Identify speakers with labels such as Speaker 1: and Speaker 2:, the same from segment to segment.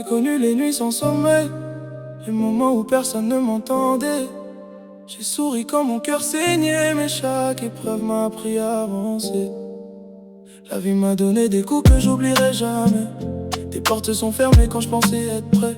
Speaker 1: connu les nuits sans sommeil, les moments où personne ne m'entendait. J'ai souri quand mon cœur saignait, mais chaque épreuve m'a appris à avancer. La vie m'a donné des coups que j'oublierai jamais. Des portes sont fermées quand je pensais être prêt.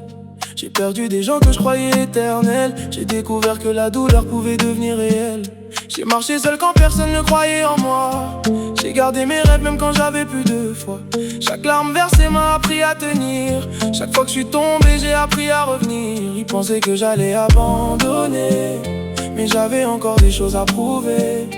Speaker 1: J'ai perdu des gens que je croyais éternels. J'ai découvert que la douleur pouvait devenir réelle. J'ai marché seul quand personne ne croyait en moi. J'ai gardé mes rêves même quand j'avais plus de foi. Chaque larme versée m'a appris à tenir. Chaque fois que je suis tombé, j'ai appris à revenir. Ils pensaient que j'allais abandonner, mais j'avais encore des choses à prouver.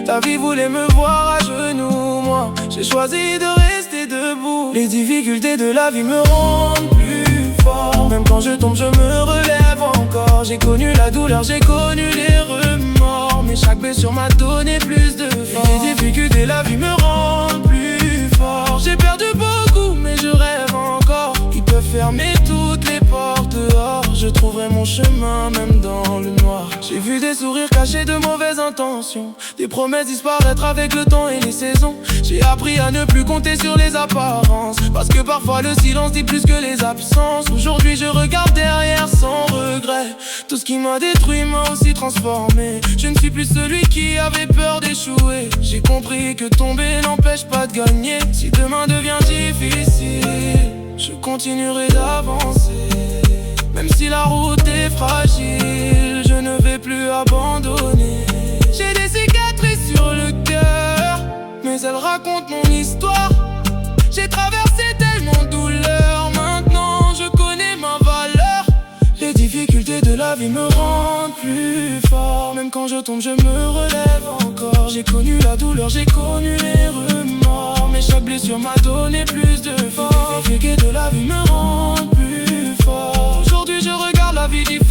Speaker 1: La vie voulait me voir à genoux, moi j'ai choisi de rester debout. Les difficultés de la vie me rendent plus fort. Même quand je tombe, je me relève encore. J'ai connu la douleur, j'ai connu les remords, mais chaque blessure m'a donné plus de force. Les difficultés de la vie me rendent plus fort. J'ai perdu beaucoup, mais je rêve encore. Ils peuvent fermer toutes les portes dehors, je trouverai mon chemin même dans le noir. J'ai vu des sourires cachés de mauvaises intentions, des promesses disparaître avec le temps et les saisons. J'ai appris à ne plus compter sur les apparences, parce que parfois le silence dit plus que les absences. Aujourd'hui je regarde derrière sans regret. Tout ce qui m'a détruit m'a aussi transformé. Je ne suis plus celui qui avait peur d'échouer. J'ai compris que tomber n'empêche pas de gagner. Si demain devient difficile, je continuerai d'avancer. Même si la route est fragile, je ne vais plus abandonner. J'ai des cicatrices sur le cœur, mais elles racontent mon histoire. J'ai traversé tellement de douleurs, maintenant je connais ma valeur. Les difficultés de la vie me rendent plus fort. Même quand je tombe, je me relève encore. J'ai connu la douleur, j'ai connu les remords, mais chaque blessure m'a donné plus de force. Les difficultés de la vie me rendent plus fort. Aujourd'hui je regarde la vie différemment.